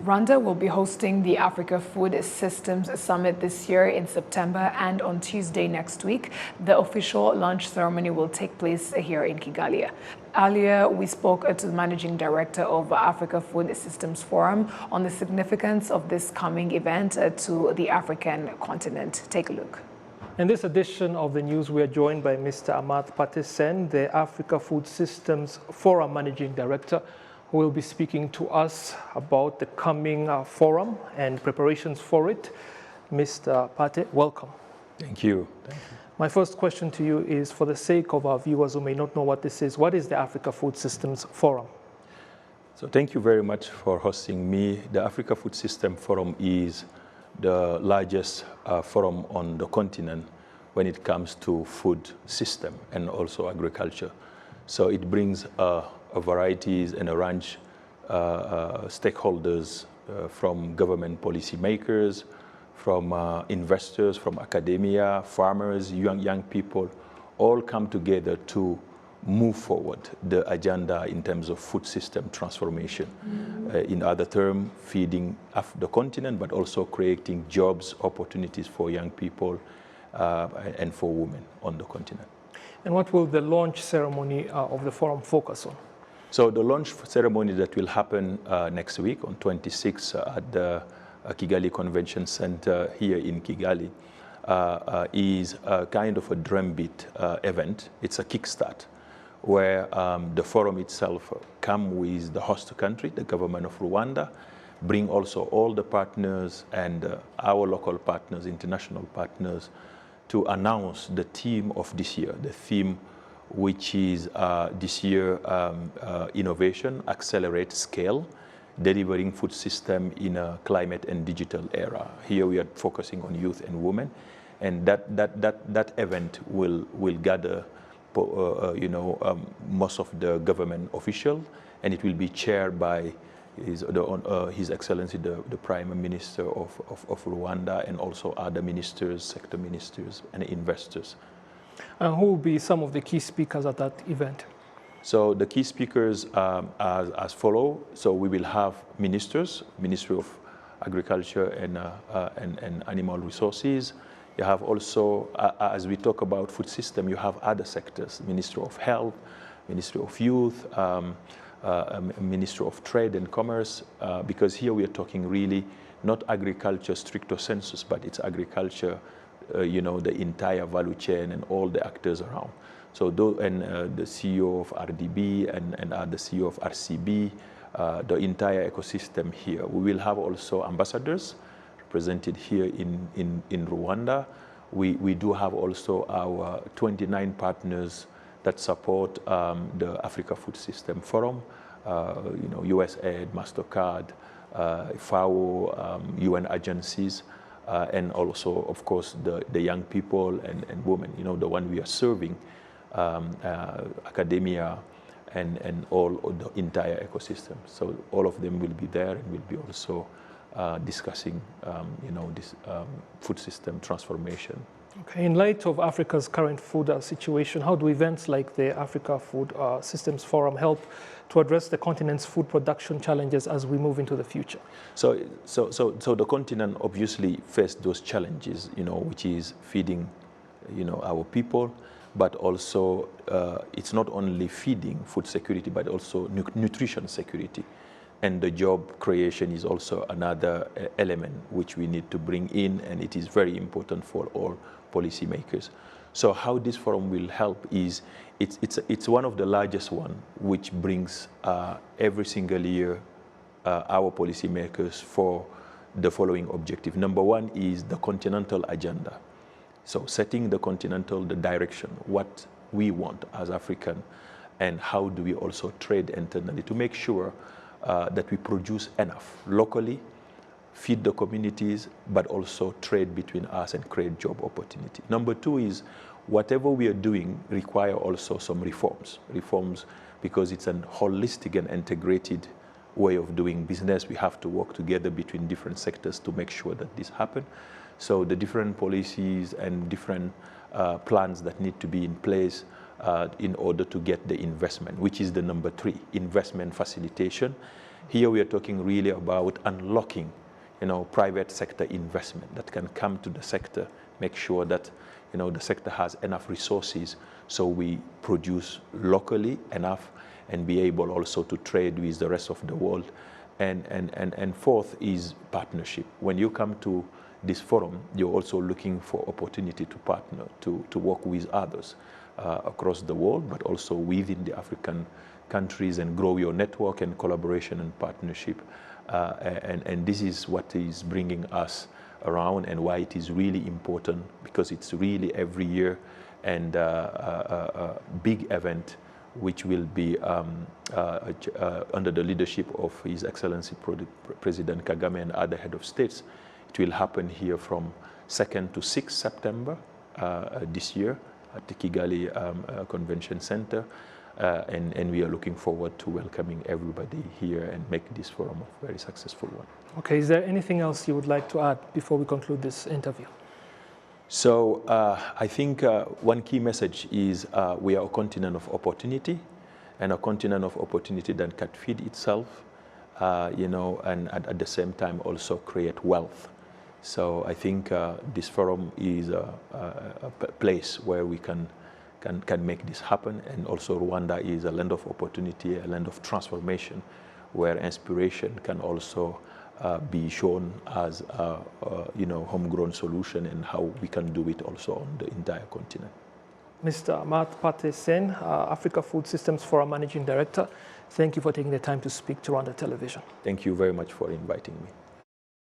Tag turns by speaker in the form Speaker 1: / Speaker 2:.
Speaker 1: Rwanda will be hosting the Africa Food Systems Summit this year in September, and on Tuesday next week, the official launch ceremony will take place here in Kigali. Earlier, we spoke to the Managing Director of Africa Food Systems Forum on the significance of this coming event to the African continent. Take a look.
Speaker 2: In this edition of the news, we are joined by Mr. Amath Patesen, the Africa Food Systems Forum Managing Director, who will be speaking to us about the coming forum and preparations for it. Mr. Pate, welcome.
Speaker 3: Thank you. Thank you.
Speaker 2: My first question to you is, for the sake of our viewers who may not know what this is, what is the Africa Food Systems Forum?
Speaker 3: So thank you very much for hosting me. The Africa Food System Forum is the largest forum on the continent when it comes to food system and also agriculture. So it brings a varieties and a range stakeholders from government policy makers, from investors, from academia, farmers, young people, all come together to move forward the agenda in terms of food system transformation. In other terms, feeding the continent, but also creating jobs, opportunities for young people and for women on the continent.
Speaker 2: And what will the launch ceremony of the forum focus on?
Speaker 3: So the launch ceremony that will happen next week on 26th at the Kigali Convention Center here in Kigali is a kind of a drumbeat event. It's a kickstart where the forum itself come with the host country, the government of Rwanda, bring also all the partners and our local partners, international partners, to announce the theme of this year, the theme which is this year innovation, accelerate, scale, delivering food system in a climate and digital era. Here we are focusing on youth and women, and that event will gather most of the government officials, and it will be chaired by His Excellency the Prime Minister of Rwanda, and also other ministers, sector ministers, and investors.
Speaker 2: And who will be some of the key speakers at that event?
Speaker 3: So the key speakers as follow. So we will have ministers, Ministry of Agriculture and Animal Resources. You have also, as we talk about food system, you have other sectors, Ministry of Health, Ministry of Youth, Ministry of Trade and Commerce, because here we are talking really not agriculture stricto sensus, but it's agriculture, the entire value chain and all the actors around. So the CEO of RDB and the CEO of RCB, the entire ecosystem here. We will have also ambassadors represented here in Rwanda. We do have also our 29 partners that support the Africa Food System Forum, USAID, MasterCard, FAO, UN agencies, and also, of course, the young people and women, the one we are serving, academia, and all of the entire ecosystem. So all of them will be there and will be also discussing, this food system transformation.
Speaker 2: Okay. In light of Africa's current food situation, how do events like the Africa Food Systems Forum help to address the continent's food production challenges as we move into the future? So
Speaker 3: the continent obviously faced those challenges, which is feeding, our people, but also it's not only feeding, food security, but also nutrition security. And the job creation is also another element which we need to bring in, and it is very important for all policymakers. So how this forum will help is, it's one of the largest one which brings every single year our policymakers for the following objective. Number one is the continental agenda. So setting the direction, what we want as African, and how do we also trade internally to make sure that we produce enough locally, feed the communities, but also trade between us and create job opportunity. Number two is whatever we are doing require also some reforms because it's a holistic and integrated way of doing business. We have to work together between different sectors to make sure that this happens. So the different policies and different plans that need to be in place in order to get the investment, which is the number three, investment facilitation. Here we are talking really about unlocking, private sector investment that can come to the sector, make sure that, the sector has enough resources so we produce locally enough and be able also to trade with the rest of the world. And fourth is partnership. When you come to this forum, you're also looking for opportunity to partner, to work with others across the world, but also within the African countries, and grow your network and collaboration and partnership. And this is what is bringing us around, and why it is really important, because it's really every year, and a big event which will be under the leadership of His Excellency President Kagame and other head of states. It will happen here from 2nd to 6th September this year at the Kigali Convention Center. And we are looking forward to welcoming everybody here and make this forum a very successful one.
Speaker 2: Okay, is there anything else you would like to add before we conclude this interview?
Speaker 3: So I think one key message is we are a continent of opportunity, and a continent of opportunity that can feed itself, and at the same time also create wealth. So I think this forum is a place where we can make this happen. And also Rwanda is a land of opportunity, a land of transformation, where inspiration can also be shown as a homegrown solution, and how we can do it also on the entire continent.
Speaker 2: Mr. Amath Pathé-Sène, Africa Food Systems Forum Managing Director, thank you for taking the time to speak to Rwanda Television.
Speaker 3: Thank you very much for inviting me.